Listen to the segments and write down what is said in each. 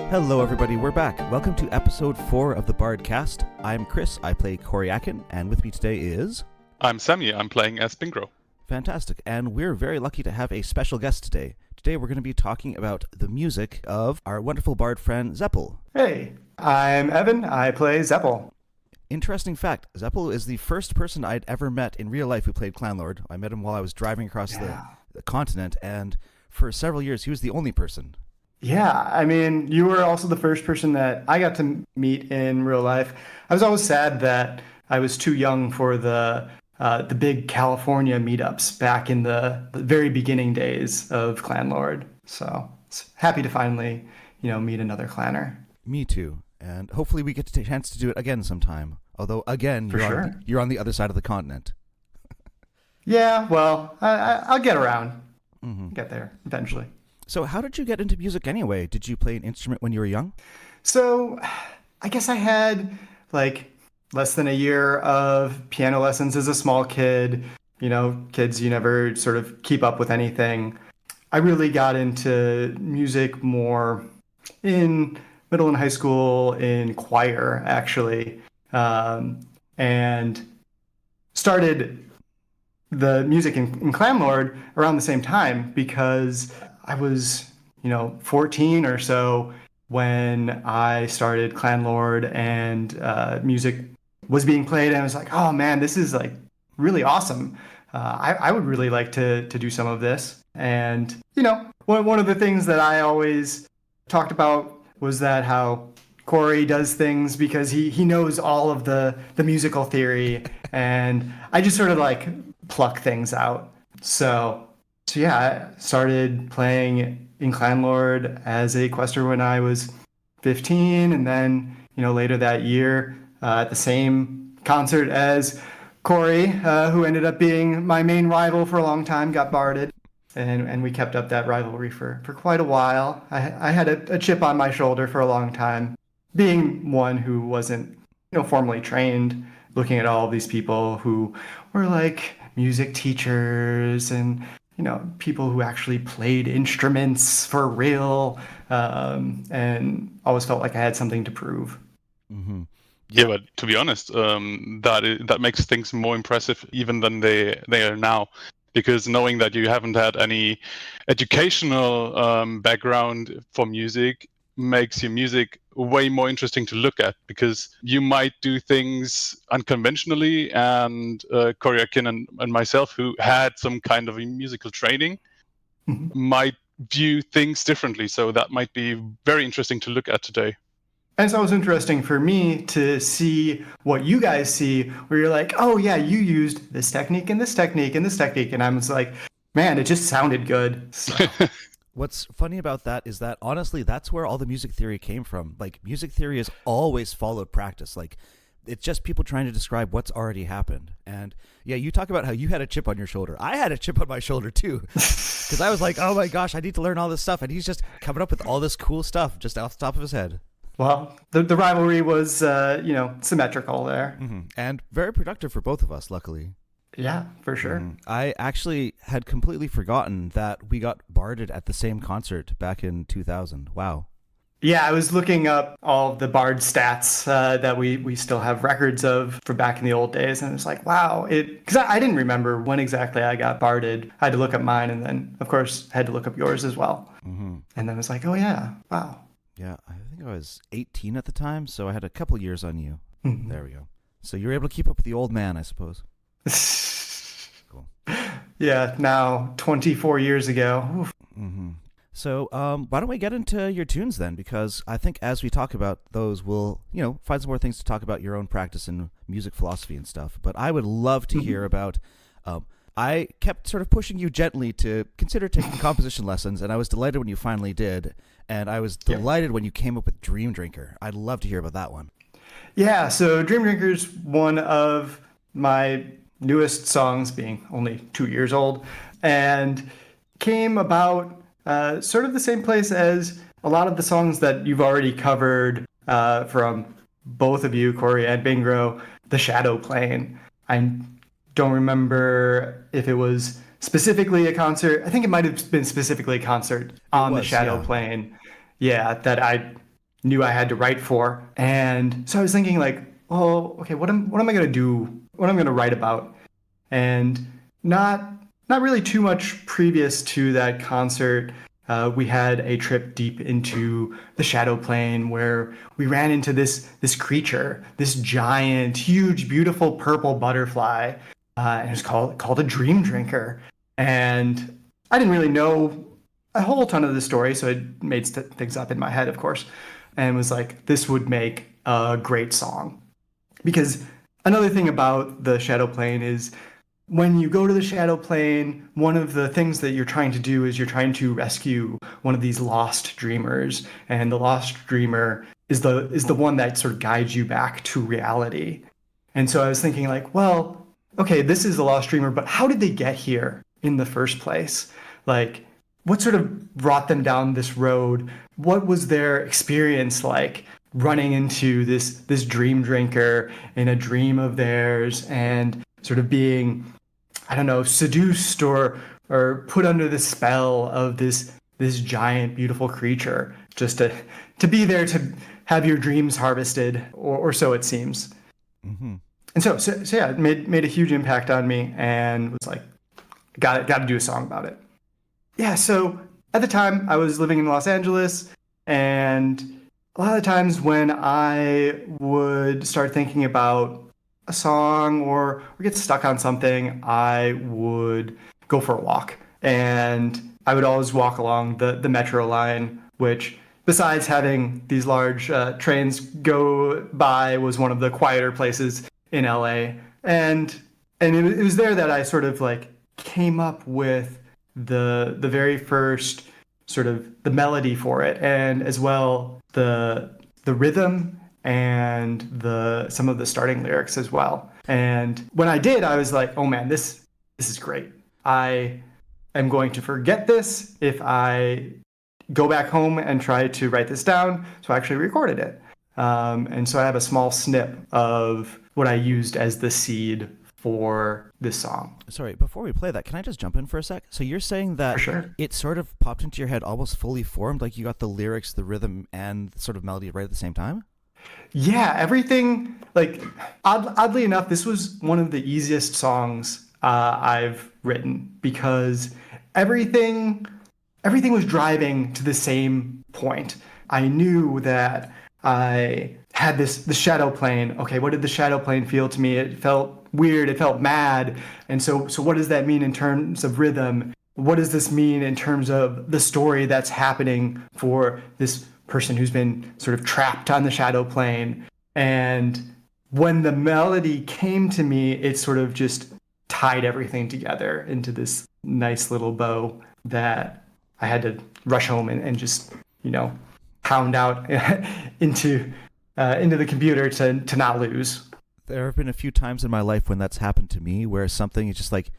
Hello everybody, we're back. Welcome to episode 4 of the Bardcast. I'm Chris, I play Coriakin, and with me today is... I'm Sammy, I'm playing as Bingro. Fantastic, and we're very lucky to have a special guest today. Today we're going to be talking about the music of our wonderful bard friend Xepel. Hey, I'm Evan, I play Xepel. Interesting fact, Xepel is the first person I'd ever met in real life who played Clanlord. I met him while I was driving across the continent, and for several years he was the only person. Yeah, I mean, you were also the first person that I got to meet in real life. I was always sad that I was too young for the big California meetups back in the very beginning days of Clanlord. So happy to finally, meet another clanner. Me too, and hopefully we get a chance to do it again sometime. Although, again, you're on the other side of the continent. Yeah, well, I'll get around. Get there eventually. So how did you get into music anyway? Did you play an instrument when you were young? So I guess I had less than a year of piano lessons as a small kid. Kids, you never sort of keep up with anything. I really got into music more in middle and high school in choir, actually, and started the music in Clanlord around the same time because I was, 14 or so when I started Clanlord and music was being played, and I was like, oh man, this is really awesome. I would really like to do some of this. And, one of the things that I always talked about was that how Corey does things because he knows all of the musical theory, and I just sort of pluck things out. So yeah, I started playing in Clanlord as a quester when I was 15, and then, later that year at the same concert as Corey, who ended up being my main rival for a long time, got barded, and we kept up that rivalry for quite a while. I had a chip on my shoulder for a long time, being one who wasn't, formally trained, looking at all of these people who were music teachers and people who actually played instruments for real, and always felt like I had something to prove. Mm-hmm. Yeah, but to be honest, that makes things more impressive even than they are now, because knowing that you haven't had any educational background for music makes your music way more interesting to look at, because you might do things unconventionally, and Coriakin and myself, who had some kind of a musical training, might view things differently. So that might be very interesting to look at today. And it's always interesting for me to see what you guys see, where you're like, oh yeah, you used this technique and this technique and this technique, and I'm just like, man, it just sounded good. So. What's funny about that is that, honestly, that's where all the music theory came from. Music theory has always followed practice. It's just people trying to describe what's already happened. And, yeah, you talk about how you had a chip on your shoulder. I had a chip on my shoulder, too. Because I was like, oh, my gosh, I need to learn all this stuff. And he's just coming up with all this cool stuff just off the top of his head. Well, the rivalry was, symmetrical there. Mm-hmm. And very productive for both of us, luckily. Yeah, for sure. I actually had completely forgotten that we got barded at the same concert back in 2000. Wow. Yeah, I was looking up all of the bard stats that we still have records of from back in the old days, and it's like, wow. Because I didn't remember when exactly I got barded. I had to look up mine, and then, of course, had to look up yours as well. Mm-hmm. And then I was like, oh yeah, wow. Yeah, I think I was 18 at the time, so I had a couple years on you. Mm-hmm. There we go. So you were able to keep up with the old man, I suppose. Cool. Yeah, now 24 years ago. Mm-hmm. So why don't we get into your tunes then? Because I think as we talk about those, we'll find some more things to talk about your own practice and music philosophy and stuff. But I would love to hear about. I kept sort of pushing you gently to consider taking composition lessons, and I was delighted when you finally did. And I was delighted when you came up with Dreamdrinker. I'd love to hear about that one. Yeah, so Dreamdrinker's one of my newest songs, being only 2 years old, and came about sort of the same place as a lot of the songs that you've already covered from both of you, Corey and Bingro, the Shadow Plane. I don't remember if it was specifically a concert. I think it might have been specifically a concert on the Shadow Plane. Yeah, that I knew I had to write for. And so I was thinking like, oh, okay, what am I going to do? What I'm going to write about? And not really too much previous to that concert. We had a trip deep into the shadow plane where we ran into this creature, this giant, huge, beautiful purple butterfly, and it was called a Dreamdrinker. And I didn't really know a whole ton of the story, so I made things up in my head, of course, and was like, this would make a great song. Because another thing about the shadow plane is when you go to the shadow plane, one of the things that you're trying to do is you're trying to rescue one of these lost dreamers, and the lost dreamer is the one that sort of guides you back to reality. And so I was thinking like, well, okay, this is the lost dreamer, but how did they get here in the first place? Like, what sort of brought them down this road? What was their experience like running into this dream drinker in a dream of theirs and sort of being, I don't know, seduced or put under the spell of this giant, beautiful creature, just to be there to have your dreams harvested, or so it seems. Mm-hmm. And so yeah, it made a huge impact on me, and was like, got to do a song about it. Yeah. So at the time, I was living in Los Angeles, and a lot of times when I would start thinking about a song or get stuck on something, I would go for a walk. And I would always walk along the metro line, which, besides having these large trains go by, was one of the quieter places in LA. And it was there that I sort of like came up with the very first sort of the melody for it, and as well the rhythm and some of the starting lyrics as well. And when I did, I was like, oh man, this is great. I am going to forget this if I go back home and try to write this down. So I actually recorded it. And so I have a small snip of what I used as the seed for this song. Sorry, before we play that, can I just jump in for a sec? So you're saying that sure. It sort of popped into your head almost fully formed, like you got the lyrics, the rhythm, and sort of melody right at the same time? Yeah, everything, like, oddly enough, this was one of the easiest songs I've written, because everything was driving to the same point. I knew that I had the shadow plane. Okay, what did the shadow plane feel to me? It felt weird, it felt mad. And so what does that mean in terms of rhythm? What does this mean in terms of the story that's happening for this person who's been sort of trapped on the shadow plane? And when the melody came to me, it sort of just tied everything together into this nice little bow that I had to rush home and just, pound out into the computer to not lose. There have been a few times in my life when that's happened to me, where something is just like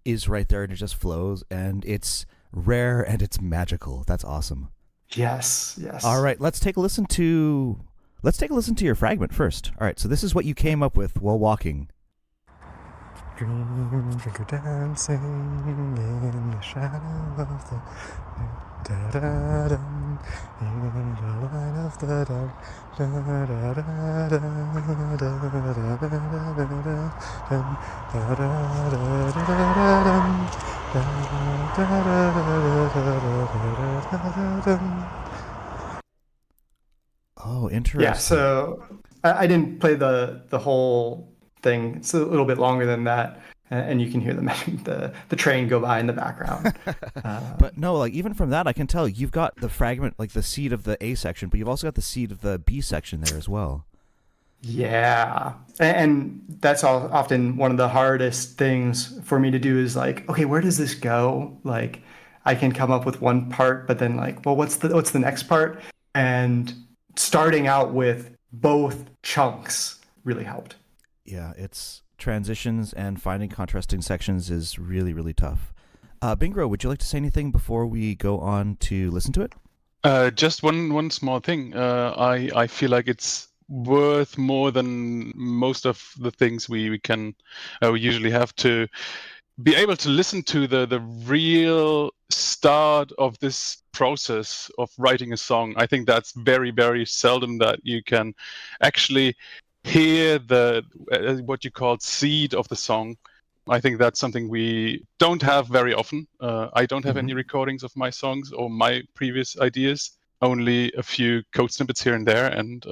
is right there and it just flows, and it's rare and it's magical. That's awesome. Yes. All right, let's take a listen to your fragment first. All right, so this is what you came up with while walking. Dreamdrinker dancing in the shadow of the da-da-dum, in the light of the dark. Oh, interesting. Yeah, so I didn't play the whole thing. It's a little bit longer than that, and you can hear the train go by in the background. But no, like even from that, I can tell you've got the fragment, like the seed of the A section, but you've also got the seed of the B section there as well. Yeah, and that's often one of the hardest things for me to do is like, okay, where does this go? Like, I can come up with one part, but then like, well, what's the next part? And starting out with both chunks really helped. Yeah, it's transitions and finding contrasting sections is really, really tough. Bingro, would you like to say anything before we go on to listen to it? Just one small thing. I feel like it's worth more than most of the things we usually have to be able to listen to the real start of this process of writing a song. I think that's very, very seldom that you can actually hear the what you call seed of the song. I think that's something we don't have very often. I don't have any recordings of my songs or my previous ideas. Only a few code snippets here and there, and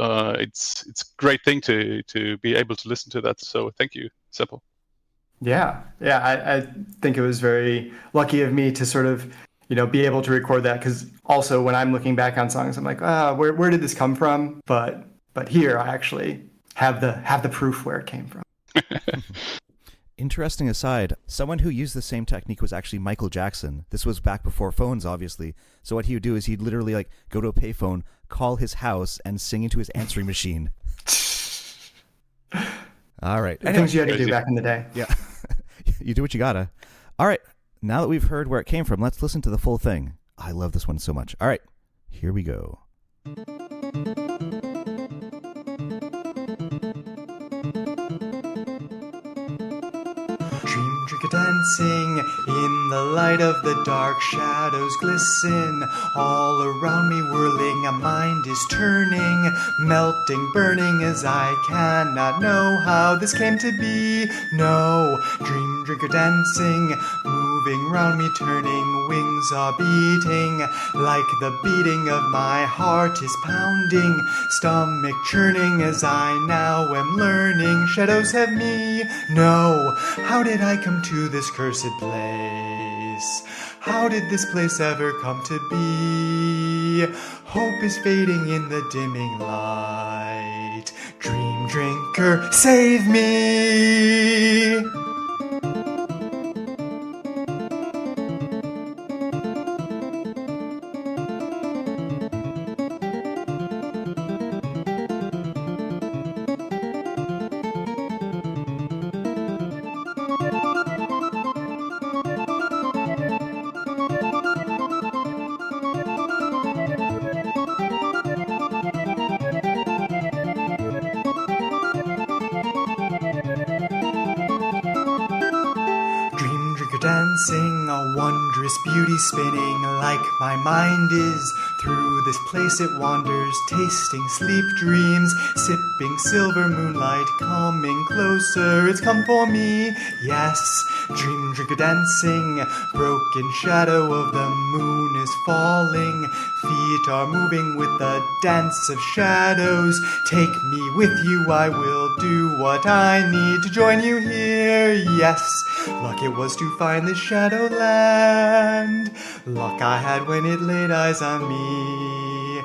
it's a great thing to be able to listen to that. So thank you, Xepel. Yeah. I think it was very lucky of me to sort of, be able to record that, because also when I'm looking back on songs, I'm like, where did this come from? But here I actually have the proof where it came from. Interesting aside, someone who used the same technique was actually Michael Jackson. This was back before phones, obviously. So what he would do is he'd literally go to a payphone, call his house, and sing into his answering machine. All right. Anyway, things you had to do back in the day. Yeah. You do what you gotta. All right. Now that we've heard where it came from, let's listen to the full thing. I love this one so much. All right. Here we go. Dreamdrinker dancing in the light of the dark, shadows glisten all around me, whirling. A mind is turning, melting, burning, as I cannot know how this came to be. No, Dreamdrinker dancing, moving round me, turning, wings are beating, like the beating of my heart is pounding, stomach churning, as I now am learning. Shadows have me. No, how did I come to this cursed place? How did this place ever come to be? Hope is fading in the dimming light. Dreamdrinker, save me! Dancing, a wondrous beauty spinning, like my mind is. Through this place it wanders, tasting sleep dreams, sipping silver moonlight, coming closer. It's come for me, yes. Dreamdrinker dancing, broken shadow of the moon is falling. Feet are moving with the dance of shadows. Take me with you, I will do what I need to join you here, yes. Luck it was to find this shadowland. Luck I had when it laid eyes on me.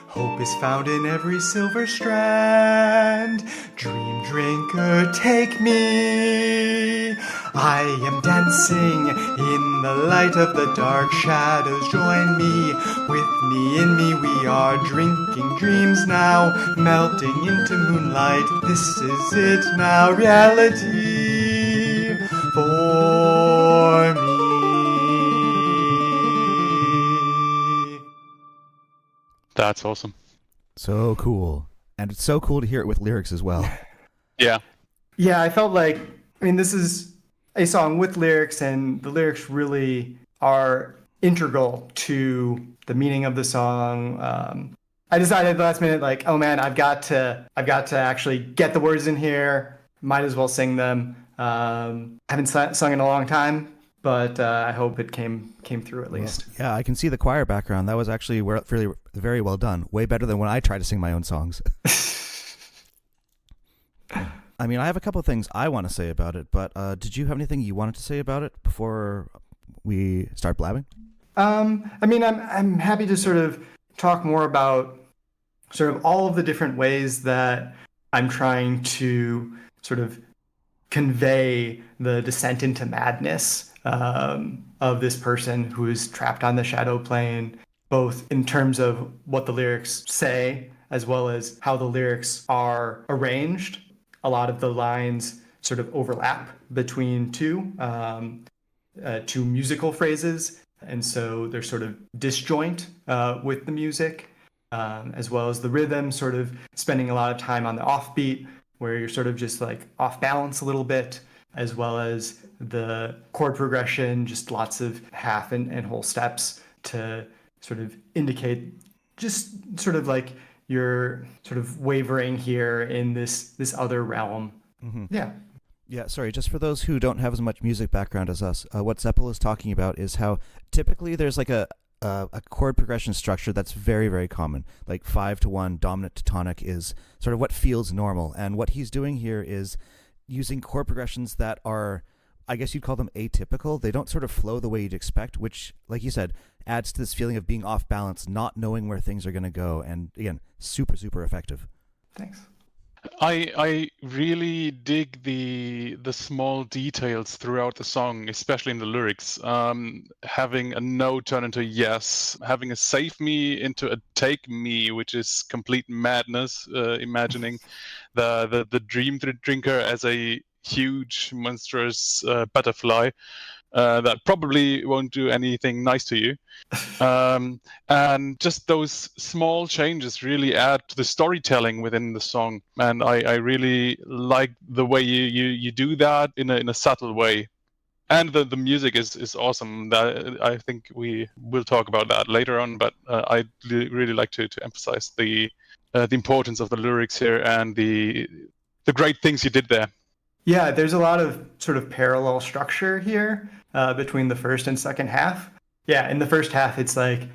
Hope is found in every silver strand. Dreamdrinker, take me. I am dancing in the light of the dark, shadows join me. With me, in me, we are drinking dreams now, melting into moonlight. This is it now, reality for me. That's awesome. So cool. And it's so cool to hear it with lyrics as well. Yeah. Yeah, I felt like, this is a song with lyrics, and the lyrics really are integral to the meaning of the song. I decided at the last minute, oh man, I've got to actually get the words in here. Might as well sing them. Haven't sung in a long time, but I hope it came through at least. Well, yeah, I can see the choir background. That was actually really very well done. Way better than when I try to sing my own songs. I have a couple of things I want to say about it, but did you have anything you wanted to say about it before we start blabbing? I'm happy to sort of talk more about sort of all of the different ways that I'm trying to sort of convey the descent into madness of this person who is trapped on the shadow plane, both in terms of what the lyrics say as well as how the lyrics are arranged. A lot of the lines sort of overlap between two musical phrases, and so they're sort of disjoint with the music, as well as the rhythm, sort of spending a lot of time on the offbeat, where you're sort of just off balance a little bit, as well as the chord progression, just lots of half and whole steps to sort of indicate just sort of like you're sort of wavering here in this other realm. Mm-hmm. Yeah. Yeah, sorry, just for those who don't have as much music background as us, what Xepel is talking about is how typically there's like a chord progression structure that's very, very common. Like 5-1, dominant to tonic is sort of what feels normal. And what he's doing here is using chord progressions that are, I guess you'd call them atypical. They don't sort of flow the way you'd expect, which, like you said, adds to this feeling of being off balance, not knowing where things are going to go. And again, super, super effective. Thanks. I really dig the small details throughout the song, especially in the lyrics. Having a no turn into yes, having a save me into a take me, which is complete madness. Imagining the dream drinker as a huge, monstrous butterfly that probably won't do anything nice to you. And just those small changes really add to the storytelling within the song, and I really like the way you do that in a subtle way. And the music is awesome. That I think we will talk about that later on, but I really like to emphasize the importance of the lyrics here and the great things you did there. Yeah, there's a lot of sort of parallel structure here between the first and second half. Yeah, in the first half, it's like,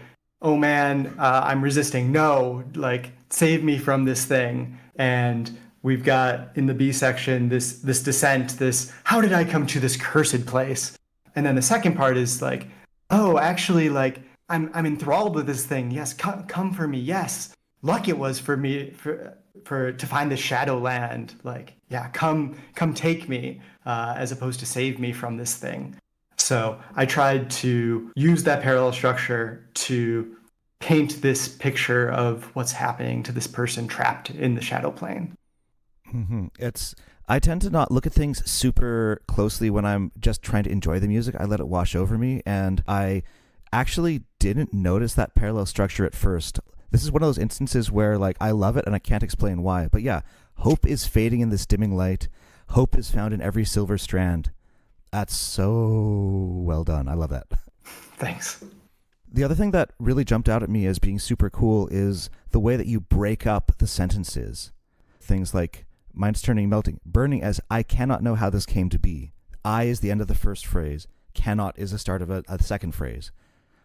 oh man, I'm resisting. No, like, save me from this thing. And we've got in the B section this descent, this, how did I come to this cursed place? And then the second part is like, oh, actually, like, I'm enthralled with this thing. Yes, come for me. Yes, luck it was for me to find the Shadowland. Like, yeah, come take me, as opposed to save me from this thing. So I tried to use that parallel structure to paint this picture of what's happening to this person trapped in the shadow plane. Mm-hmm. I tend to not look at things super closely when I'm just trying to enjoy the music. I let it wash over me, and I actually didn't notice that parallel structure at first. This is one of those instances where, like, I love it and I can't explain why. But yeah, hope is fading in this dimming light. Hope is found in every silver strand. That's so well done. I love that. Thanks. The other thing that really jumped out at me as being super cool is the way that you break up the sentences. Things like, mine's turning, melting, burning as I cannot know how this came to be. I is the end of the first phrase. Cannot is the start of a second phrase.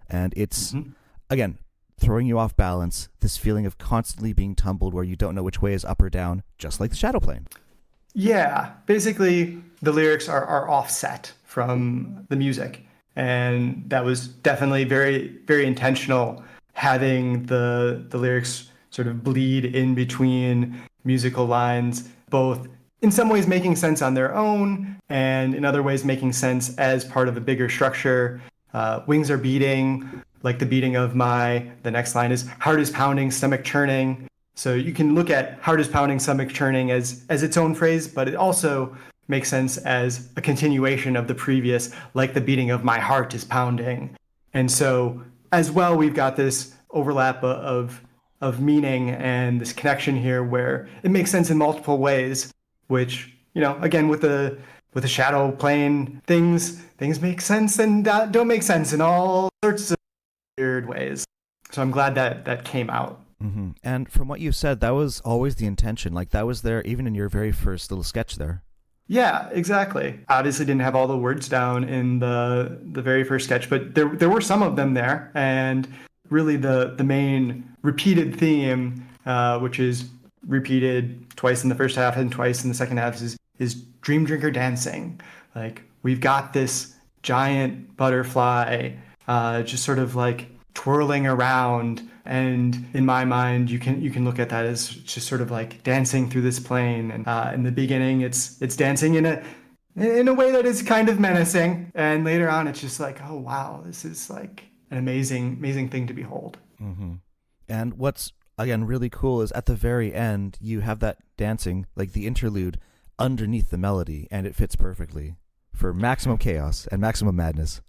And it's, again, throwing you off balance, this feeling of constantly being tumbled where you don't know which way is up or down, just like the shadow plane. Yeah, basically the lyrics are offset from the music. And that was definitely very, very intentional, having the lyrics sort of bleed in between musical lines, both in some ways making sense on their own and in other ways making sense as part of a bigger structure. Wings are beating, like the beating of the next line is heart is pounding, stomach churning. So you can look at heart is pounding, stomach churning as its own phrase, but it also makes sense as a continuation of the previous, like the beating of my heart is pounding. And so as well, we've got this overlap of meaning and this connection here where it makes sense in multiple ways, which, again, with the shadow plane, things make sense and don't make sense in all sorts of weird ways. So I'm glad that came out. Mm-hmm. And from what you said, that was always the intention. Like, that was there even in your very first little sketch there. Yeah, exactly. Obviously didn't have all the words down in the very first sketch, but there were some of them there. And really the main repeated theme, which is repeated twice in the first half and twice in the second half, is Dreamdrinker Dancing. Like, we've got this giant butterfly just sort of like twirling around, and in my mind you can look at that as just sort of like dancing through this plane. And in the beginning it's dancing in a way that is kind of menacing, and later on it's just like, oh wow, this is like an amazing thing to behold. Mm-hmm. And what's again really cool is at the very end you have that dancing, like the interlude, underneath the melody, and it fits perfectly for maximum chaos and maximum madness.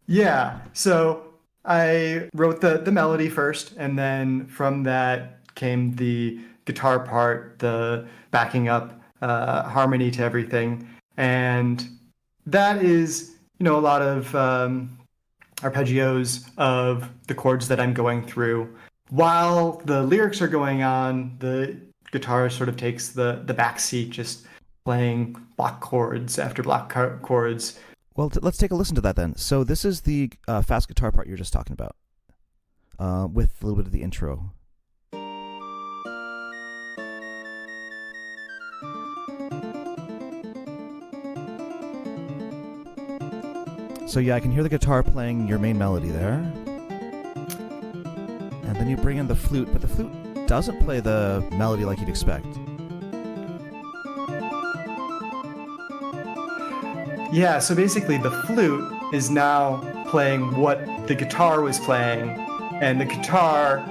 Yeah. So I wrote the melody first, and then from that came the guitar part, the backing up harmony to everything. And that is, a lot of arpeggios of the chords that I'm going through. While the lyrics are going on, the guitar sort of takes the back seat, just playing block chords after block chords. Well, let's take a listen to that then. So this is the fast guitar part you were just talking about, with a little bit of the intro. So yeah, I can hear the guitar playing your main melody there. And then you bring in the flute, but the flute doesn't play the melody like you'd expect. Yeah, so basically the flute is now playing what the guitar was playing, and the guitar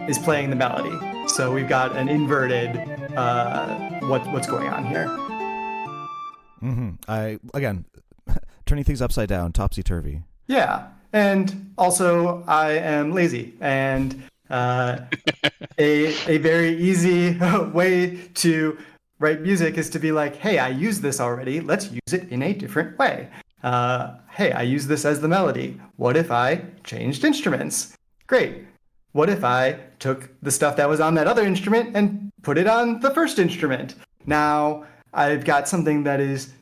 is playing the melody. So we've got an inverted what's going on here. Again, turning things upside down, topsy-turvy. Yeah, and also I am lazy, and a very easy way to write music is to be like, hey, I use this already. Let's use it in a different way. Hey, I use this as the melody. What if I changed instruments? Great. What if I took the stuff that was on that other instrument and put it on the first instrument? Now I've got something that is,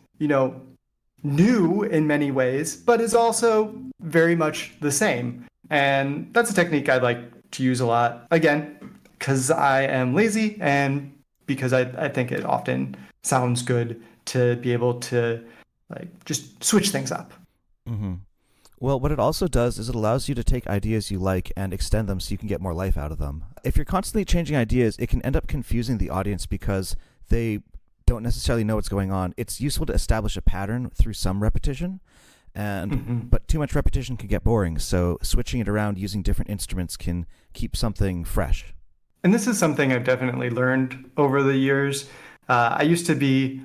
new in many ways, but is also very much the same. And that's a technique I like to use a lot. Again, because I am lazy and because I think it often sounds good to be able to just switch things up. Mm-hmm. Well, what it also does is it allows you to take ideas you like and extend them so you can get more life out of them. If you're constantly changing ideas, it can end up confusing the audience because they don't necessarily know what's going on. It's useful to establish a pattern through some repetition, but too much repetition can get boring, so switching it around using different instruments can keep something fresh. And this is something I've definitely learned over the years. I used to be,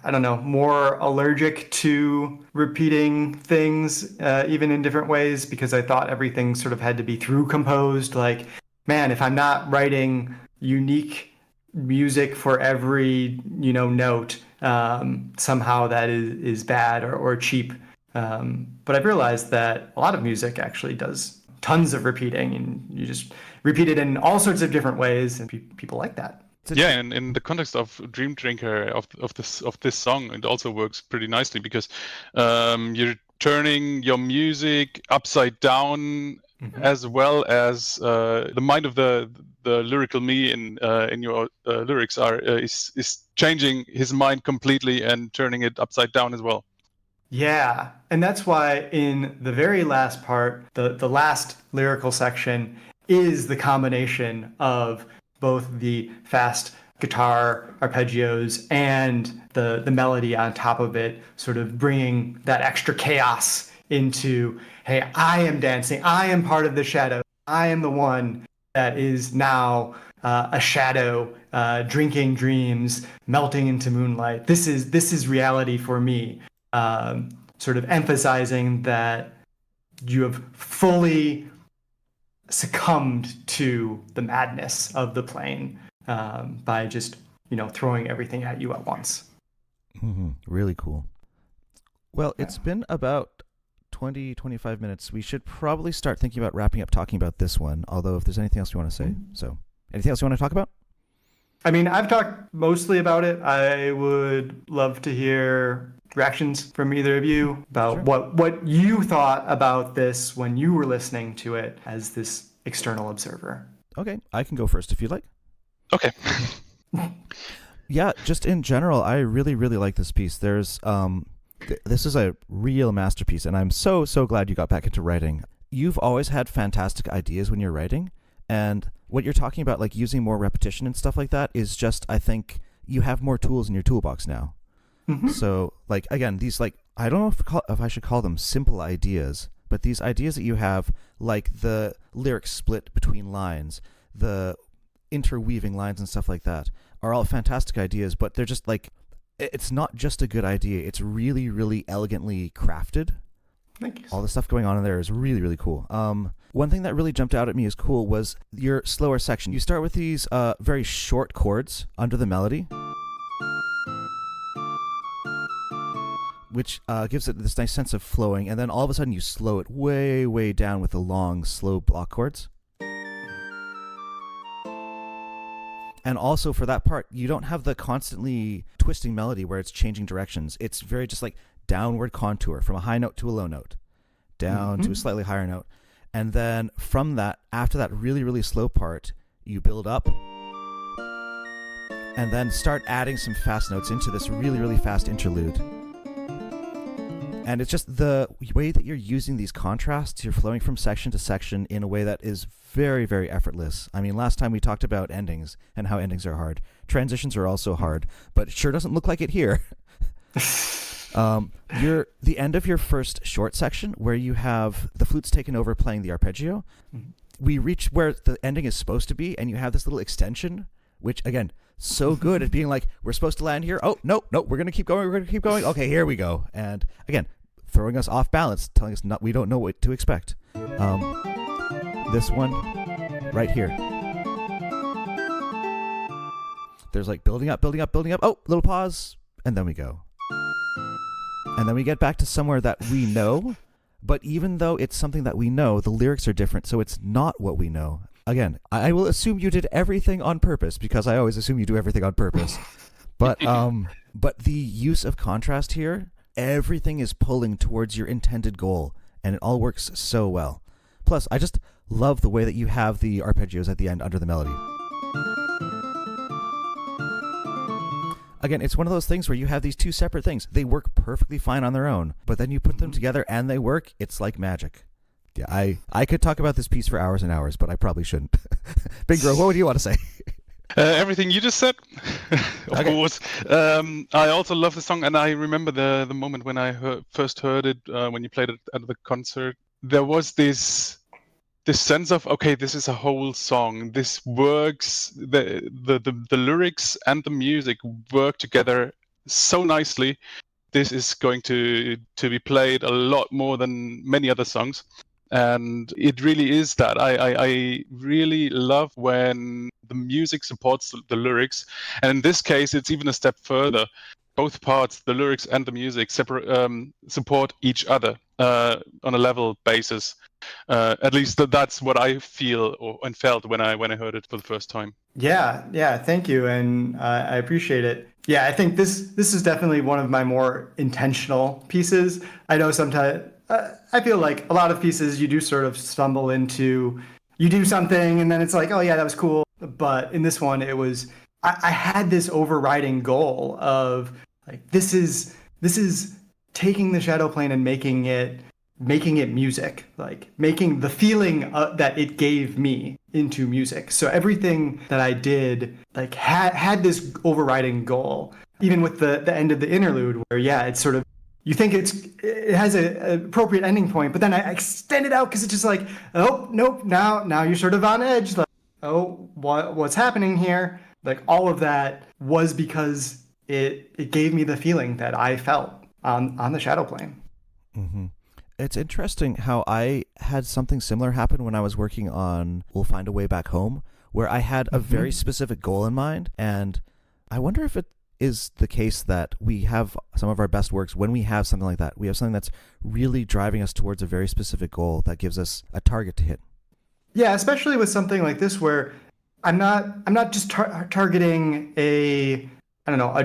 more allergic to repeating things, even in different ways, because I thought everything sort of had to be through composed. Like, man, if I'm not writing unique music for every, note, somehow that is bad or cheap. But I've realized that a lot of music actually does tons of repeating, and you just repeat it in all sorts of different ways, and people like that. Yeah, and in the context of Dreamdrinker of this song, it also works pretty nicely because you're turning your music upside down, as well as the mind of the lyrical me in your lyrics is changing his mind completely and turning it upside down as well. Yeah, and that's why in the very last part, the last lyrical section is the combination of both the fast guitar arpeggios and the melody on top of it, sort of bringing that extra chaos into, hey, I am dancing, I am part of the shadow, I am the one that is now a shadow, drinking dreams, melting into moonlight. This is reality for me. Sort of emphasizing that you have fully succumbed to the madness of the plane by just, throwing everything at you at once. Really cool. Well, it's been about 20-25 minutes. We should probably start thinking about wrapping up talking about this one, although if there's anything else you want to say. So anything else you want to talk about? I mean, I've talked mostly about it. I would love to hear reactions from either of you about what you thought about this when you were listening to it as this external observer. Okay, I can go first if you'd like. Okay. Yeah, just in general, I really, really like this piece. There's this is a real masterpiece, and I'm so glad you got back into writing. You've always had fantastic ideas when you're writing, and what you're talking about, like using more repetition and stuff like that, is just, I think, you have more tools in your toolbox now. So, like, again, these, like, I don't know if I should call them simple ideas, but these ideas that you have, like the lyric split between lines, the interweaving lines and stuff like that, are all fantastic ideas, but they're just, like, it's not just a good idea. It's really, really elegantly crafted. Thank you. All the stuff going on in there is really, really cool. One thing that really jumped out at me as cool was your slower section. You start with these very short chords under the melody. which gives it this nice sense of flowing, and then all of a sudden you slow it way, way down with the long, slow block chords. And also for that part, you don't have the constantly twisting melody where it's changing directions. It's very just like downward contour from a high note to a low note, down to a slightly higher note. And then from that, after that really, really slow part, you build up and then start adding some fast notes into this really, really fast interlude. And it's just the way that you're using these contrasts, you're flowing from section to section in a way that is very, very effortless. I mean, last time we talked about endings and how endings are hard. Transitions are also hard, but it sure doesn't look like it here. The end of your first short section where you have the flutes taken over playing the arpeggio, we reach where the ending is supposed to be, and you have this little extension, which, again, so good at being like, we're supposed to land here. Oh, no, we're going to keep going. Okay, here we go. And again, throwing us off balance, telling us we don't know what to expect. This one right here. There's like building up. Oh, little pause. And then we go. And then we get back to somewhere that we know. But even though it's something that we know, the lyrics are different. So it's not what we know. Again, I will assume you did everything on purpose, because I always assume you do everything on purpose. But the use of contrast here, everything is pulling towards your intended goal, and it all works so well. Plus, I just love the way that you have the arpeggios at the end under the melody. Again, it's one of those things where you have these two separate things. They work perfectly fine on their own, but then you put them together and they work. It's like magic. Yeah, I could talk about this piece for hours and hours, but I probably shouldn't. Bingro, what would you want to say? Everything you just said, of course. I also love the song, and I remember the moment when I first heard it, when you played it at the concert. There was this sense of, okay, this is a whole song. This works. The lyrics and the music work together so nicely. This is going to be played a lot more than many other songs. And it really is that. I really love when the music supports the lyrics. And in this case, it's even a step further. Both parts, the lyrics and the music, support each other on a level basis. At least that's what I feel and felt when I heard it for the first time. Yeah, thank you, and I appreciate it. Yeah, I think this is definitely one of my more intentional pieces. I know sometimes I feel like a lot of pieces you do sort of stumble into, you do something and then it's like, oh yeah, that was cool. But in this one, it was I had this overriding goal of like this is taking the shadow plane and making it music, like making the feeling that it gave me into music. So everything that I did like had this overriding goal. Even with the end of the interlude, where it's sort of, you think it has an appropriate ending point, but then I extend it out because it's just like, oh nope, now you're sort of on edge. Like, oh, what's happening here? Like all of that was because it gave me the feeling that I felt on the shadow plane. Mm-hmm. It's interesting how I had something similar happen when I was working on We'll Find a Way Back Home, where I had a very specific goal in mind, and I wonder if it is the case that we have some of our best works when we have something like that. We have something that's really driving us towards a very specific goal that gives us a target to hit. Yeah, especially with something like this where I'm not just targeting a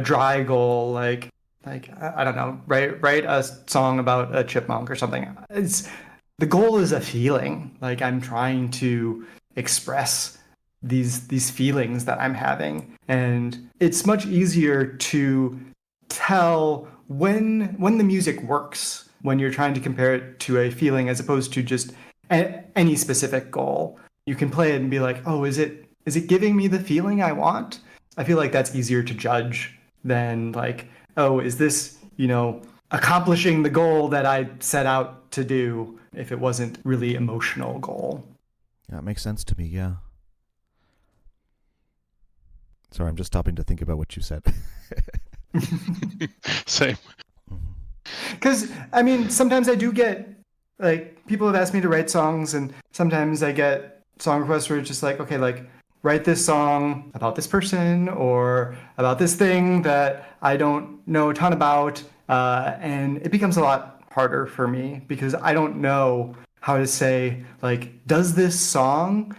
dry goal like I don't know, write a song about a chipmunk or something. The goal is a feeling. Like I'm trying to express these feelings that I'm having, and it's much easier to tell when the music works when you're trying to compare it to a feeling as opposed to just any specific goal. You can play it and be like, oh, is it giving me the feeling I want? I feel like that's easier to judge than like, oh, is this, accomplishing the goal that I set out to do if it wasn't really emotional goal. Yeah, it makes sense to me, yeah. Sorry, I'm just stopping to think about what you said. Same. Because, sometimes I do get, like, people have asked me to write songs, and sometimes I get song requests where it's just like, okay, like, write this song about this person or about this thing that I don't know a ton about, And it becomes a lot harder for me because I don't know how to say, like, does this song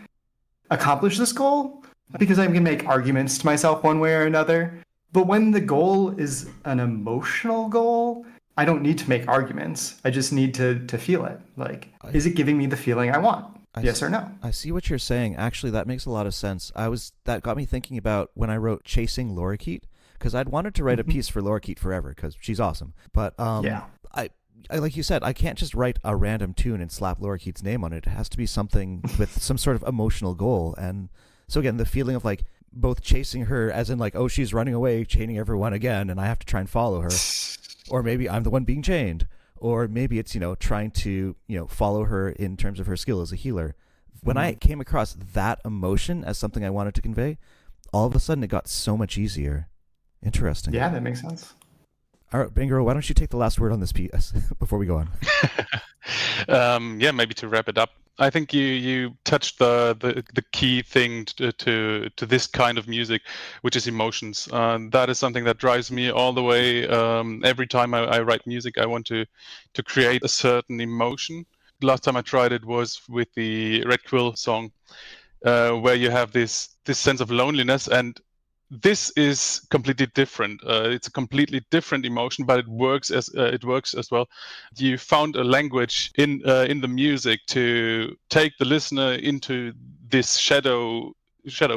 accomplish this goal? Because I'm going to make arguments to myself one way or another. But when the goal is an emotional goal, I don't need to make arguments. I just need to feel it. Like, is it giving me the feeling I want? Yes or no? I see what you're saying. Actually, that makes a lot of sense. That got me thinking about when I wrote Chasing Lorikeet, because I'd wanted to write a piece for Lorikeet forever because she's awesome. But yeah. I like you said, I can't just write a random tune and slap Lorikeet's name on it. It has to be something with some sort of emotional goal. And so again, the feeling of like both chasing her as in like, oh, she's running away, chaining everyone again, and I have to try and follow her. Or maybe I'm the one being chained. Or maybe it's, trying to, follow her in terms of her skill as a healer. When I came across that emotion as something I wanted to convey, all of a sudden it got so much easier. Interesting. Yeah, that makes sense. All right, Bingro, why don't you take the last word on this piece before we go on? Yeah, maybe to wrap it up. I think you touched the key thing to this kind of music, which is emotions. That is something that drives me all the way. Every time I write music, I want to create a certain emotion. Last time I tried it was with the Red Quill song, where you have this sense of loneliness, and this is completely different. It's a completely different emotion, but it works as well. You found a language in the music to take the listener into this shadow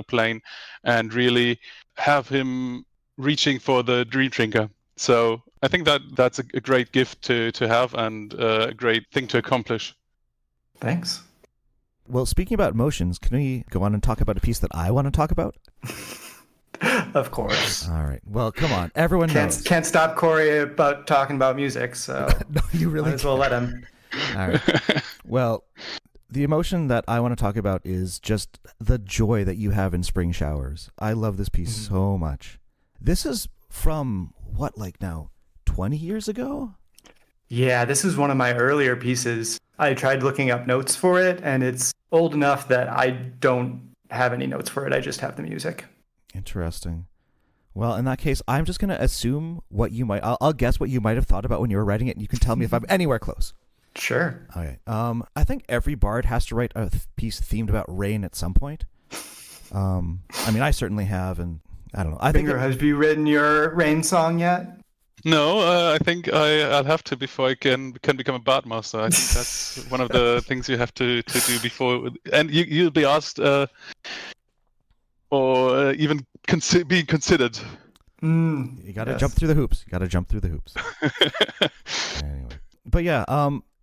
plane, and really have him reaching for the Dreamdrinker. So I think that's a great gift to have, and a great thing to accomplish. Thanks. Well, speaking about emotions, can we go on and talk about a piece that I want to talk about? Of course. All right. Well, come on. Everyone knows. Can't stop Corey about talking about music, so no, you really might as well let him. All right. Well, the emotion that I want to talk about is just the joy that you have in spring showers. I love this piece so much. This is from what, like now, 20 years ago? Yeah, this is one of my earlier pieces. I tried looking up notes for it, and it's old enough that I don't have any notes for it. I just have the music. Interesting. Well, in that case, I'm just going to assume what you might... I'll guess what you might have thought about when you were writing it, and you can tell me if I'm anywhere close. Sure. Okay. I think every bard has to write a piece themed about rain at some point. I mean, I certainly have, and I don't know. Bingro, have you written your rain song yet? No, I think I'll have to before I can become a bard master. I think that's one of the things you have to do before, and you'll be asked, or even being considered. You got to jump through the hoops. Anyway, but yeah,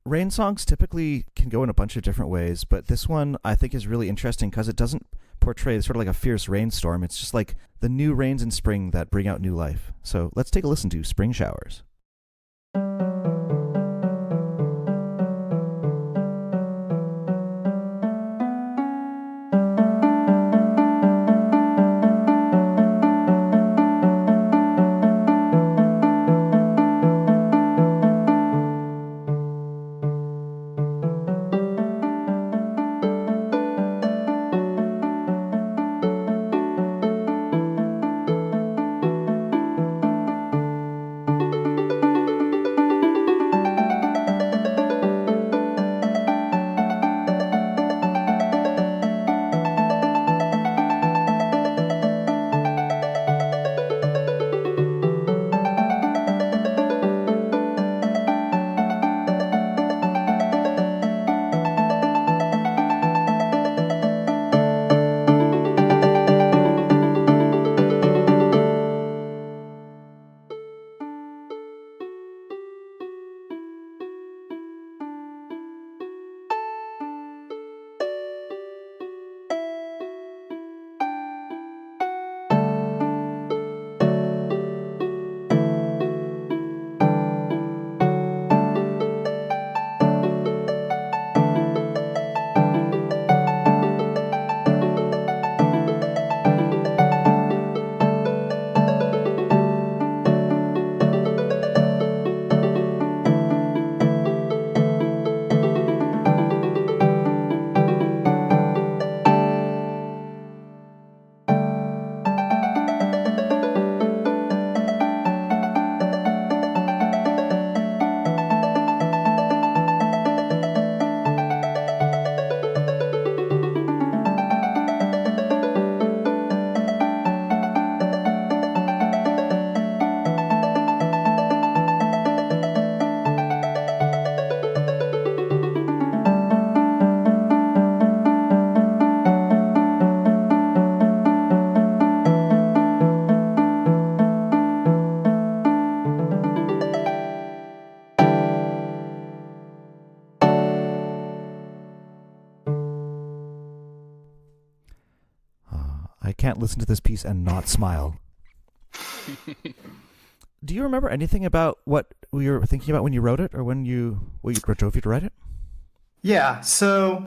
rain songs typically can go in a bunch of different ways, but this one I think is really interesting because it doesn't portray sort of like a fierce rainstorm. It's just like the new rains in spring that bring out new life. So let's take a listen to Spring Showers. can't listen to this piece and not smile. Do you remember anything about what you were thinking about when you wrote it, or what drove you to write it? Yeah, so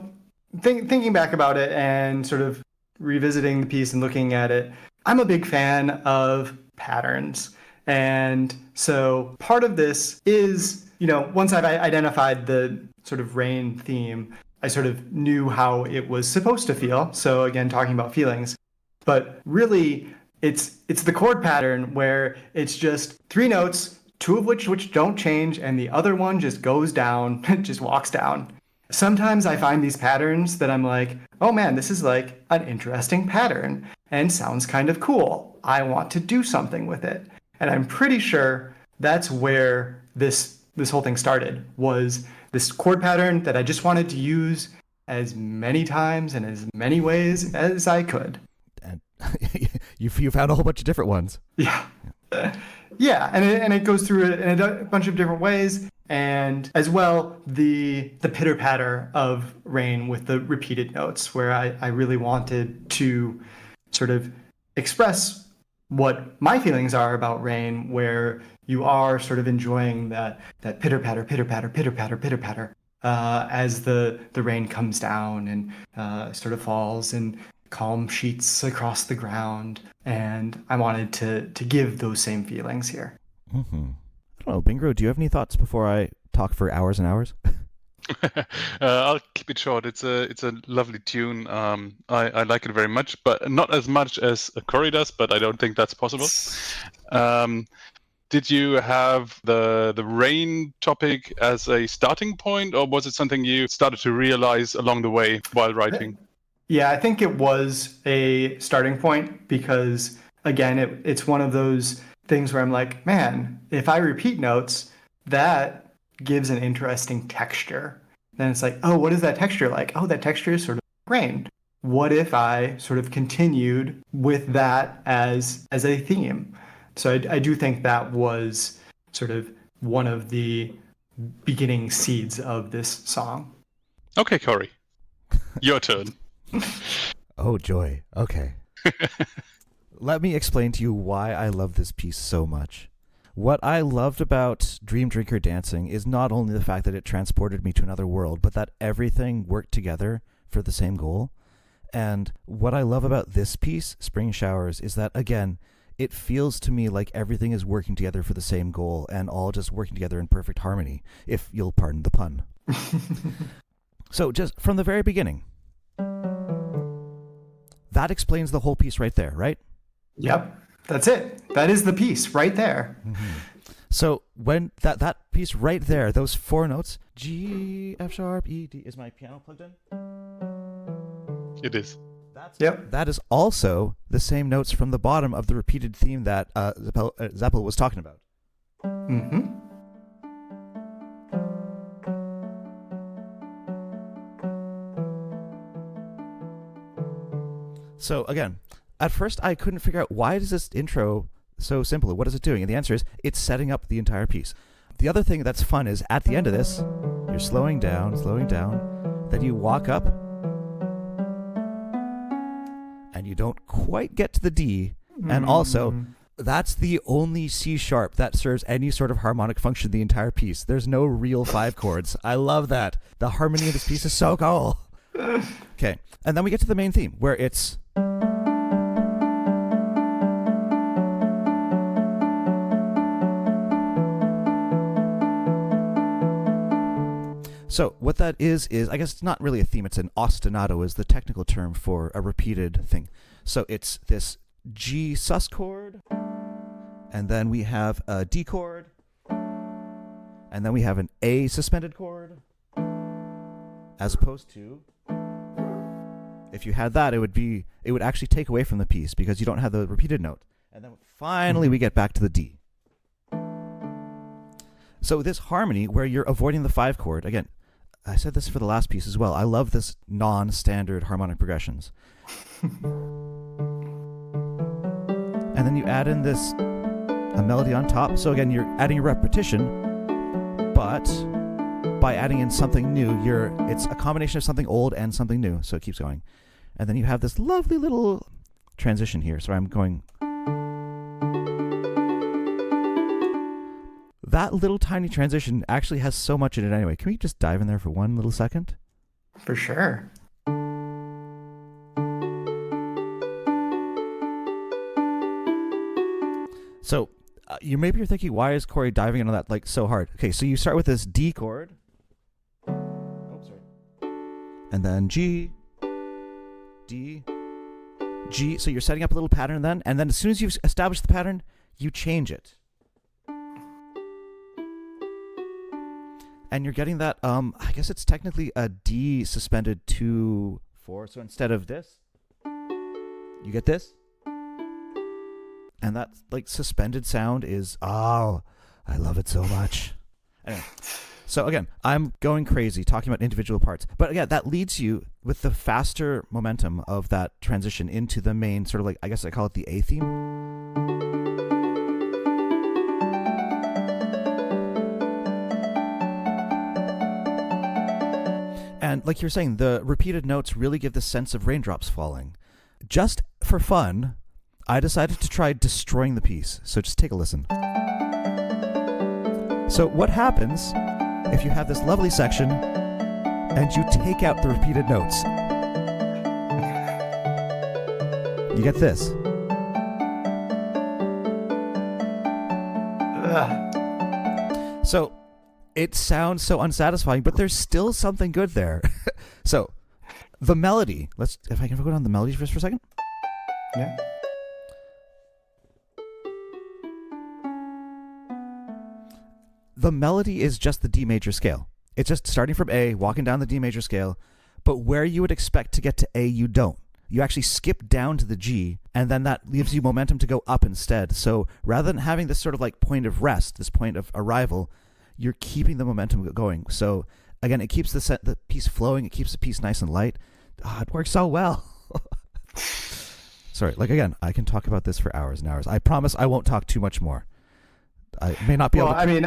thinking back about it and sort of revisiting the piece and looking at it, I'm a big fan of patterns. And so part of this is, once I've identified the sort of rain theme, I sort of knew how it was supposed to feel. So again, talking about feelings. But really, it's the chord pattern where it's just 3 notes, 2 of which don't change, and the other one just goes down, just walks down. Sometimes I find these patterns that I'm like, oh man, this is like an interesting pattern and sounds kind of cool. I want to do something with it. And I'm pretty sure that's where this whole thing started, was this chord pattern that I just wanted to use as many times and as many ways as I could. And you found a whole bunch of different ones. Yeah. Yeah, and it goes through it in a bunch of different ways. And as well, the pitter-patter of rain with the repeated notes, where I really wanted to sort of express what my feelings are about rain, where you are sort of enjoying that pitter-patter, pitter-patter, pitter-patter, pitter-patter as the rain comes down and sort of falls in calm sheets across the ground. And I wanted to give those same feelings here. Mm-hmm. I don't know, Bingro, do you have any thoughts before I talk for hours and hours? I'll keep it short. It's a lovely tune. I like it very much, but not as much as Cory does, but I don't think that's possible. Did you have the rain topic as a starting point, or was it something you started to realize along the way while writing? Yeah, I think it was a starting point because, again, it's one of those things where I'm like, man, if I repeat notes, that gives an interesting texture. Then it's like, oh, what is that texture like? Oh, that texture is sort of rain. What if I sort of continued with that as a theme? So I do think that was sort of one of the beginning seeds of this song. Okay, Cory, your turn. Oh, joy. Okay. Let me explain to you why I love this piece so much. What I loved about Dreamdrinker Dancing is not only the fact that it transported me to another world, but that everything worked together for the same goal. And what I love about this piece, Spring Showers, is that, again, it feels to me like everything is working together for the same goal and all just working together in perfect harmony, if you'll pardon the pun. So just from the very beginning, that explains the whole piece right there, right? Yep, that's it. That is the piece right there. Mm-hmm. So when that piece right there, those 4 notes, G, F sharp, E, D, is my piano plugged in? It is. That is also the same notes from the bottom of the repeated theme that Xepel was talking about. Mm-hmm. So again, at first I couldn't figure out why is this intro so simple? What is it doing? And the answer is it's setting up the entire piece. The other thing that's fun is at the end of this, you're slowing down, then you walk up, and you don't quite get to the D, and also that's the only C sharp that serves any sort of harmonic function in the entire piece. There's no real 5 chords. I love that. The harmony of this piece is so cool. Okay, and then we get to the main theme, where it's... So what that is I guess it's not really a theme, it's an ostinato is the technical term for a repeated thing. So it's this G sus chord, and then we have a D chord, and then we have an A suspended chord, as opposed to, if you had that, it would actually take away from the piece because you don't have the repeated note. And then finally we get back to the D. So this harmony where you're avoiding the 5 chord, again, I said this for the last piece as well. I love this non-standard harmonic progressions. And then you add in a melody on top. So again, you're adding a repetition, but by adding in something new, it's a combination of something old and something new. So it keeps going. And then you have this lovely little transition here. So I'm going. That little tiny transition actually has so much in it anyway. Can we just dive in there for one little second? For sure. So you're thinking, why is Corey diving into that like so hard? Okay, so you start with this D chord. Oh, sorry. And then G, D, G. So you're setting up a little pattern then, and then as soon as you've established the pattern, you change it. And you're getting that, I guess it's technically a D suspended to 4. So instead of this, you get this. And that like suspended sound is, I love it so much. Anyway, so again, I'm going crazy talking about individual parts. But again, that leads you with the faster momentum of that transition into the main sort of like, I guess I call it the A theme. And like you're saying, the repeated notes really give this sense of raindrops falling. Just for fun, I decided to try destroying the piece. So just take a listen. So what happens if you have this lovely section and you take out the repeated notes? You get this. Ugh. So it sounds so unsatisfying, but there's still something good there. So the melody, if I can go down the melody just for a second. Yeah. The melody is just the D major scale. It's just starting from A, walking down the D major scale, but where you would expect to get to A, you don't. You actually skip down to the G, and then that leaves you momentum to go up instead. So rather than having this sort of like point of rest, this point of arrival, you're keeping the momentum going. So again, it keeps the piece flowing. It keeps the piece nice and light. It works so well. Sorry, like again, I can talk about this for hours and hours. I promise I won't talk too much more. I may not be able to... I mean,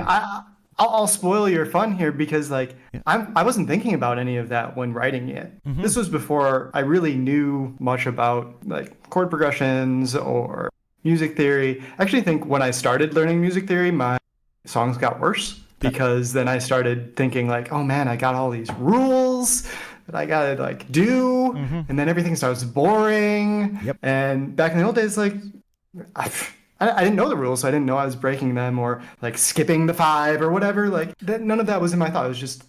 I'll spoil your fun here because like yeah. I wasn't thinking about any of that when writing it. Mm-hmm. This was before I really knew much about like chord progressions or music theory. I actually think when I started learning music theory, my songs got worse because then I started thinking like, oh man, I got all these rules that I gotta like do, and then everything starts boring. Yep. And back in the old days, like I didn't know the rules, so I didn't know I was breaking them or like skipping the 5 or whatever. Like none of that was in my thought. It was just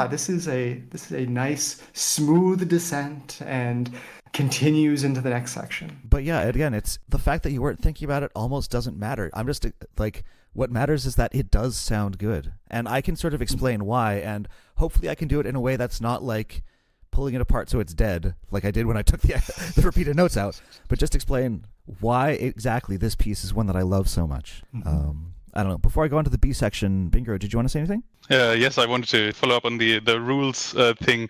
this is a nice smooth descent and continues into the next section. But yeah, again, it's the fact that you weren't thinking about it almost doesn't matter. I'm just like, what matters is that it does sound good, and I can sort of explain why, and hopefully I can do it in a way that's not like pulling it apart so it's dead, like I did when I took the repeated notes out, but just explain why exactly this piece is one that I love so much. I don't know. Before I go on to the B section, Bingro, did you want to say anything? Yes, I wanted to follow up on the rules thing,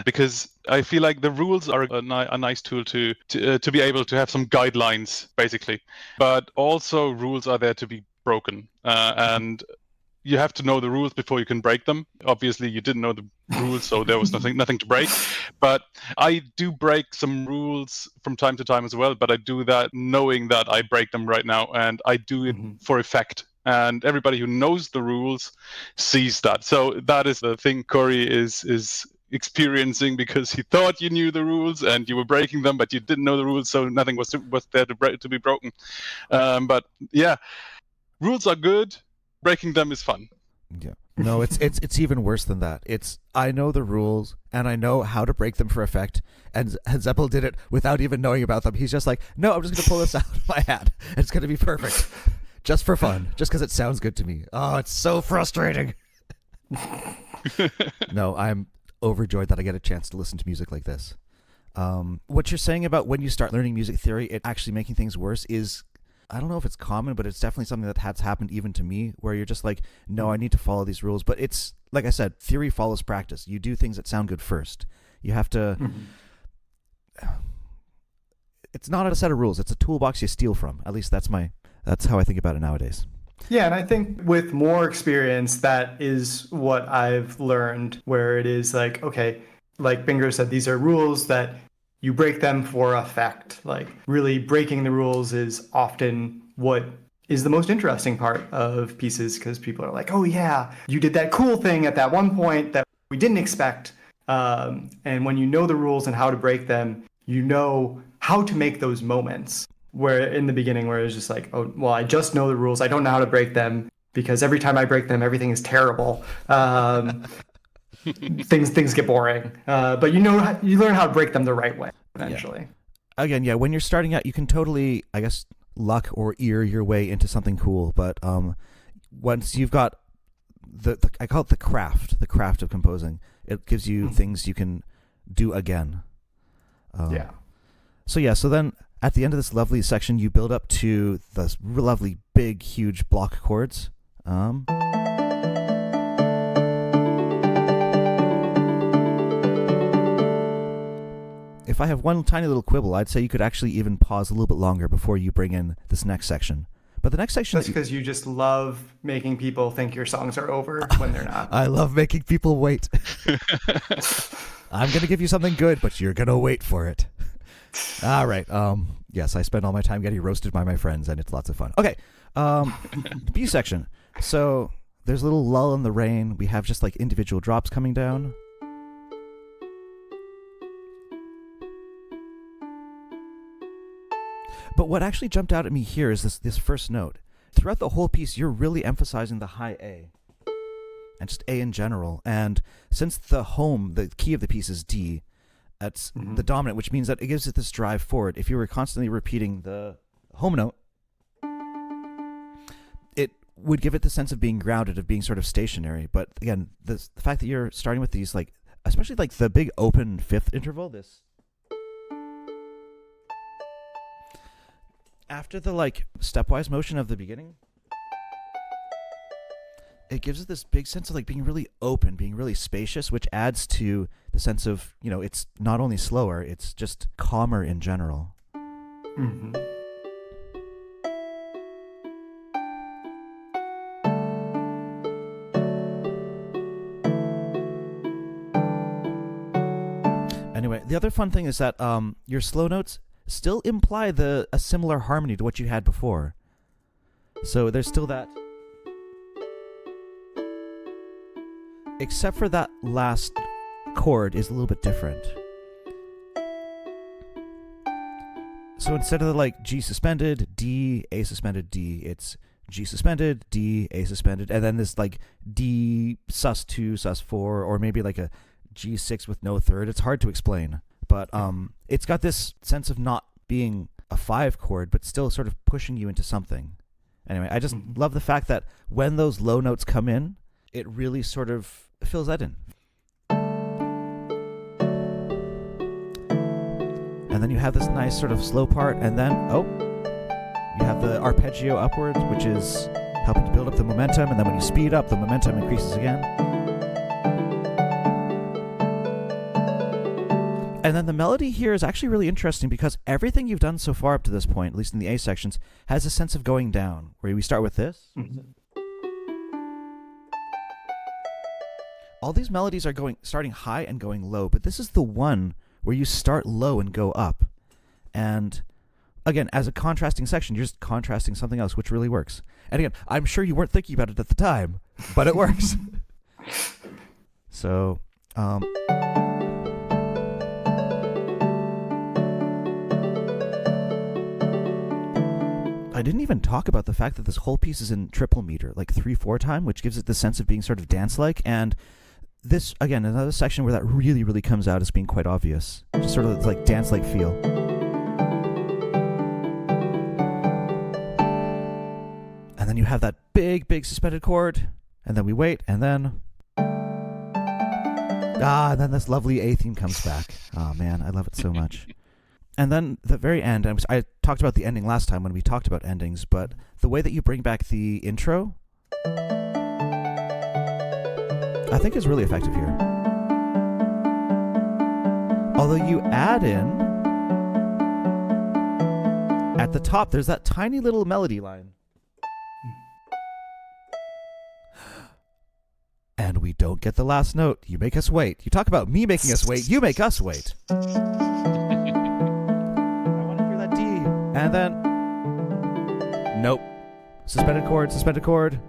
because I feel like the rules are a nice tool to be able to have some guidelines, basically. But also rules are there to be broken, and you have to know the rules before you can break them. Obviously, you didn't know the rules, so there was nothing to break. But I do break some rules from time to time as well, but I do that knowing that I break them right now, and I do it for effect. And everybody who knows the rules sees that. So that is the thing Corey is experiencing, because he thought you knew the rules and you were breaking them, but you didn't know the rules, so nothing was there to be broken. But yeah, rules are good. Breaking them is fun. Yeah. No, it's even worse than that. It's I know the rules and I know how to break them for effect. And Xepel did it without even knowing about them. He's just like, no, I'm just gonna pull this out of my hat. It's gonna be perfect, just for fun, just because it sounds good to me. Oh, it's so frustrating. No, I'm overjoyed that I get a chance to listen to music like this. What you're saying about when you start learning music theory, it actually making things worse is, I don't know if it's common, but it's definitely something that has happened even to me, where you're just like, no, I need to follow these rules. But it's, like I said, theory follows practice. You do things that sound good first. You have to... It's not a set of rules. It's a toolbox you steal from. At least that's how I think about it nowadays. Yeah, and I think with more experience, that is what I've learned, where it is like, okay, like Bingro said, these are rules that you break them for effect. Like really breaking the rules is often what is the most interesting part of pieces, because people are like, oh yeah, you did that cool thing at that one point that we didn't expect. And when you know the rules and how to break them, you know how to make those moments where in the beginning where it's just like, oh, well, I just know the rules. I don't know how to break them because every time I break them, everything is terrible. Things get boring. But you learn how to break them the right way eventually. Yeah. Again, yeah, when you're starting out, you can totally, I guess, luck or ear your way into something cool. But once you've got I call it the craft of composing, it gives you things you can do again. Yeah. So then at the end of this lovely section, you build up to the lovely big, huge block chords. If I have one tiny little quibble, I'd say you could actually even pause a little bit longer before you bring in this next section. But the next section... That's because you just love making people think your songs are over when they're not. I love making people wait. I'm going to give you something good, but you're going to wait for it. All right. Yes, I spend all my time getting roasted by my friends, and it's lots of fun. Okay. B section. So there's a little lull in the rain. We have just like individual drops coming down. But what actually jumped out at me here is this first note. Throughout the whole piece, you're really emphasizing the high A. And just A in general. And since the key of the piece is D, that's the dominant, which means that it gives it this drive forward. If you were constantly repeating the home note, it would give it the sense of being grounded, of being sort of stationary. But again, the fact that you're starting with these, like, especially like the big open fifth interval, this... After the like stepwise motion of the beginning, it gives it this big sense of like being really open, being really spacious, which adds to the sense of, it's not only slower, it's just calmer in general. Mm-hmm. Anyway, the other fun thing is that your slow notes still imply a similar harmony to what you had before. So there's still that. Except for that last chord is a little bit different. So instead of like G suspended, D, A suspended, D, it's G suspended, D, A suspended, and then this like D sus2, sus4, or maybe like a G6 with no third. It's hard to explain. But it's got this sense of not being a 5 chord, but still sort of pushing you into something. Anyway, I just love the fact that when those low notes come in, it really sort of fills that in. And then you have this nice sort of slow part, and then, you have the arpeggio upwards, which is helping to build up the momentum, and then when you speed up, the momentum increases again. And then the melody here is actually really interesting because everything you've done so far up to this point, at least in the A sections, has a sense of going down, where we start with this. Mm-hmm. All these melodies are starting high and going low, but this is the one where you start low and go up. And again, as a contrasting section, you're just contrasting something else, which really works. And again, I'm sure you weren't thinking about it at the time, but it works. So, I didn't even talk about the fact that this whole piece is in triple meter, like 3/4 time, which gives it the sense of being sort of dance-like. And this, again, another section where that really, really comes out as being quite obvious. Just sort of like dance-like feel. And then you have that big, big suspended chord, and then we wait, and then... and then this lovely A theme comes back. Oh, man, I love it so much. And then the very end, I talked about the ending last time when we talked about endings, but the way that you bring back the intro, I think is really effective here. Although you add in, at the top, there's that tiny little melody line. And we don't get the last note. You make us wait. You talk about me making us wait. You make us wait. And then, nope. Suspended chord, suspended chord.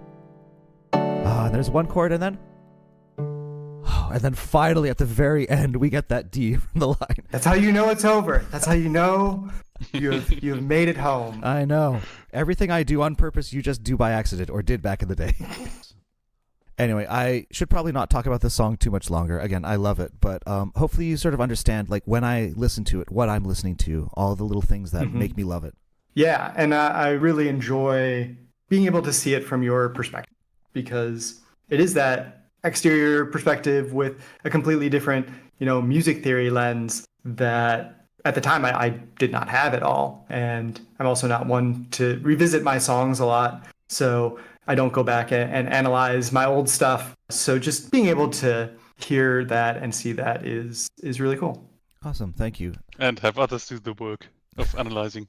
And there's one chord, and then finally at the very end we get that D from the line. That's how you know it's over. That's how you know you've made it home. I know. Everything I do on purpose, you just do by accident, or did back in the day. Anyway, I should probably not talk about this song too much longer. Again, I love it, but hopefully you sort of understand, like, when I listen to it, what I'm listening to, all the little things that make me love it. Yeah, and I really enjoy being able to see it from your perspective, because it is that exterior perspective with a completely different, music theory lens that at the time I did not have at all. And I'm also not one to revisit my songs a lot, so I don't go back and analyze my old stuff. So just being able to hear that and see that is really cool. Awesome, thank you. And have others do the work of analyzing.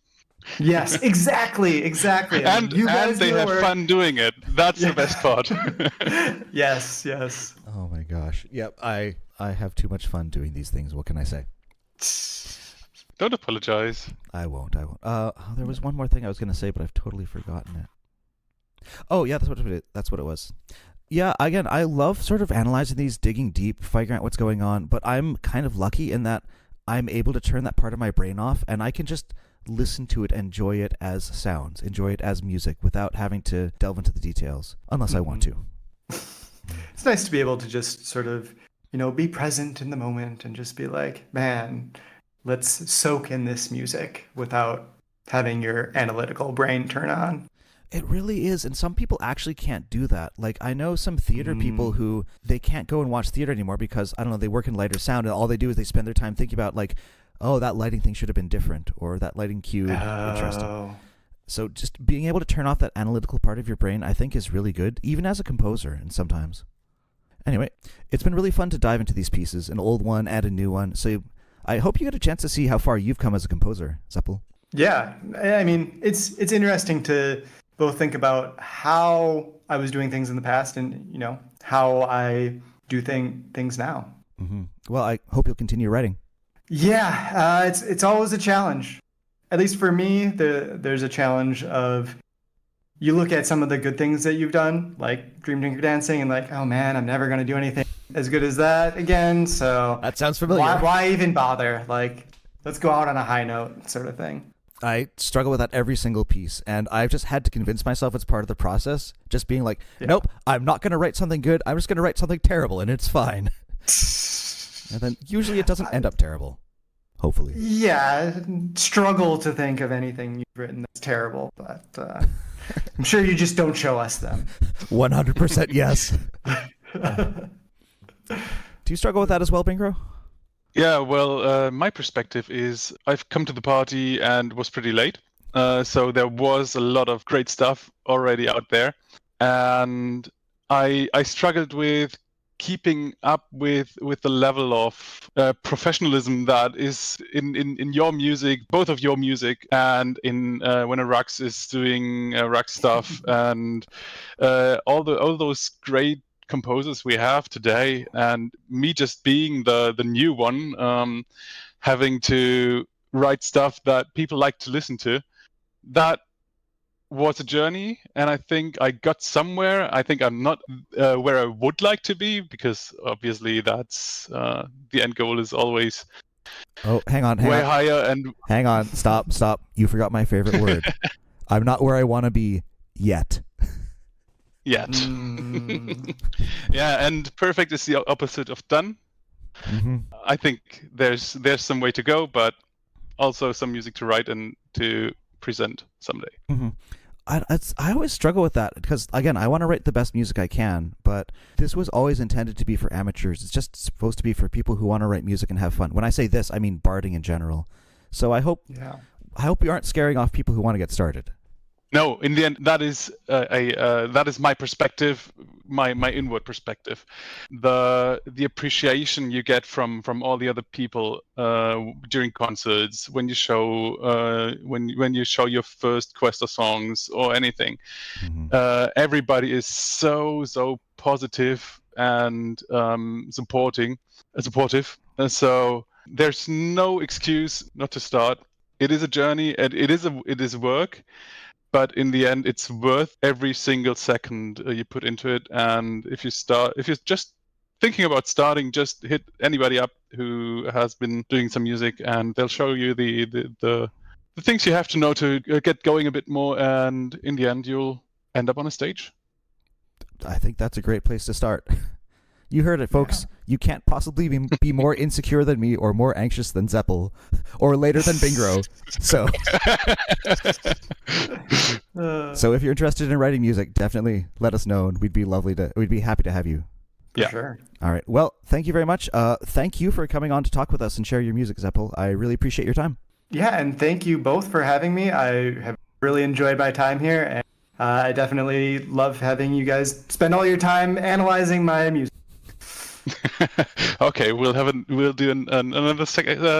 Yes, exactly. And they have fun doing it. That's the best part. Yes. Oh my gosh. Yep, I have too much fun doing these things. What can I say? Don't apologize. I won't. There was one more thing I was going to say, but I've totally forgotten it. Oh, yeah, that's what it was. Yeah, again, I love sort of analyzing these, digging deep, figuring out what's going on, but I'm kind of lucky in that I'm able to turn that part of my brain off, and I can just listen to it, enjoy it as sounds, enjoy it as music without having to delve into the details, unless I want to. It's nice to be able to just sort of, be present in the moment and just be like, man, let's soak in this music without having your analytical brain turn on. It really is, and some people actually can't do that. Like, I know some theater people who, they can't go and watch theater anymore because, I don't know, they work in lighter sound, and all they do is they spend their time thinking about, like, oh, that lighting thing should have been different, or that lighting cue, interesting. So just being able to turn off that analytical part of your brain, I think, is really good, even as a composer, and sometimes. Anyway, it's been really fun to dive into these pieces, an old one and a new one, so I hope you get a chance to see how far you've come as a composer, Xepel. Yeah, I mean, it's interesting to both think about how I was doing things in the past and, how I do things now. Mm-hmm. Well, I hope you'll continue writing. Yeah, it's always a challenge. At least for me, there's a challenge of, you look at some of the good things that you've done, like Dreamdrinker Dancing, and like, oh man, I'm never going to do anything as good as that again. So that sounds familiar. Why even bother? Like, let's go out on a high note, sort of thing. I struggle with that every single piece, and I've just had to convince myself it's part of the process. Just being like, nope, I'm not going to write something good. I'm just going to write something terrible, and it's fine. And then usually it doesn't end up terrible. Hopefully. Yeah, struggle to think of anything you've written that's terrible, but I'm sure you just don't show us them. 100% yes. Do you struggle with that as well, Bingro? Yeah, well, my perspective is I've come to the party and was pretty late. So there was a lot of great stuff already out there. And I struggled with keeping up with the level of professionalism that is in your music, both of your music, and in when a Rux is doing Rux stuff, and all those great composers we have today, and me just being the new one, having to write stuff that people like to listen to. That was a journey, and I think I got somewhere. I think I'm not where I would like to be, because obviously that's the end goal is always hang on higher. And hang on, stop. You forgot my favorite word. I'm not where I want to be yet. Yeah, and perfect is the opposite of done. Mm-hmm. I think there's some way to go, but also some music to write and to present someday. Mm-hmm. I always struggle with that because, again, I want to write the best music I can, but this was always intended to be for amateurs. It's just supposed to be for people who want to write music and have fun. When I say this, I mean barding in general. So I hope we aren't scaring off people who want to get started. No, in the end, that is my perspective, my inward perspective. The appreciation you get from all the other people during concerts, when you show when you show your first quest of songs or anything, everybody is so positive and supportive, and so there's no excuse not to start. it is a journey and it is work, but in the end, it's worth every single second you put into it. And if you're just thinking about starting, just hit anybody up who has been doing some music, and they'll show you the things you have to know to get going a bit more. And in the end, you'll end up on a stage. I think that's a great place to start. You heard it, folks. Yeah. You can't possibly be more insecure than me or more anxious than Xepel or later than Bingro. So if you're interested in writing music, definitely let us know. And we'd be happy to have you. For sure. All right. Well, thank you very much. Thank you for coming on to talk with us and share your music, Xepel. I really appreciate your time. Yeah, and thank you both for having me. I have really enjoyed my time here, and I definitely love having you guys spend all your time analyzing my music. Okay, we'll do another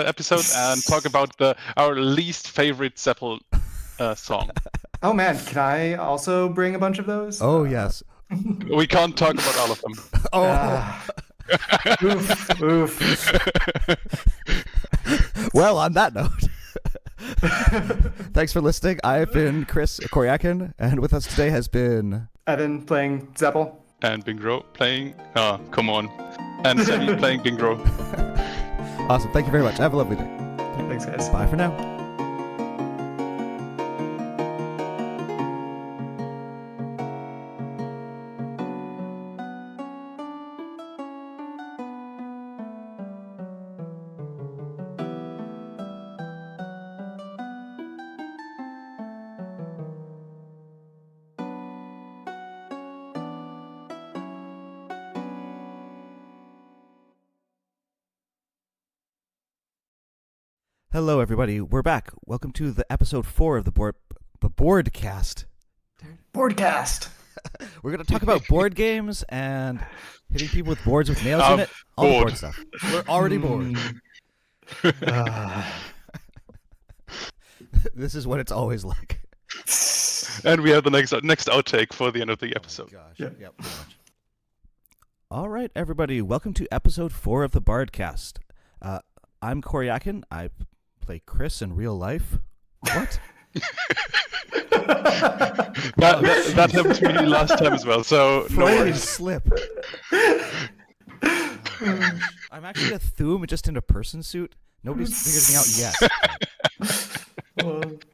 episode and talk about our least favorite Xepel song. Oh man, can I also bring a bunch of those? Oh yes. We can't talk about all of them. Oof. Well, on that note, thanks for listening. I've been Chris Coriakin, and with us today has been Evan playing Xepel. And Bingro playing... Oh, come on. And Sammy playing Bingro. Awesome. Thank you very much. Have a lovely day. Thanks, guys. Bye for now. Hello, everybody. We're back. Welcome to the episode 4 of the Bardcast. Bardcast. We're going to talk about board games and hitting people with boards with nails in it. All the board stuff. We're already bored. This is what it's always like. And we have the next outtake for the end of the episode. Oh my gosh. Yep. All right, everybody. Welcome to episode 4 of the Bardcast. I'm Coriakin. I play Chris in real life. What? that happened to me last time as well, so no worries. Slip. I'm actually a Thum just in a person suit. Nobody's figured anything out yet.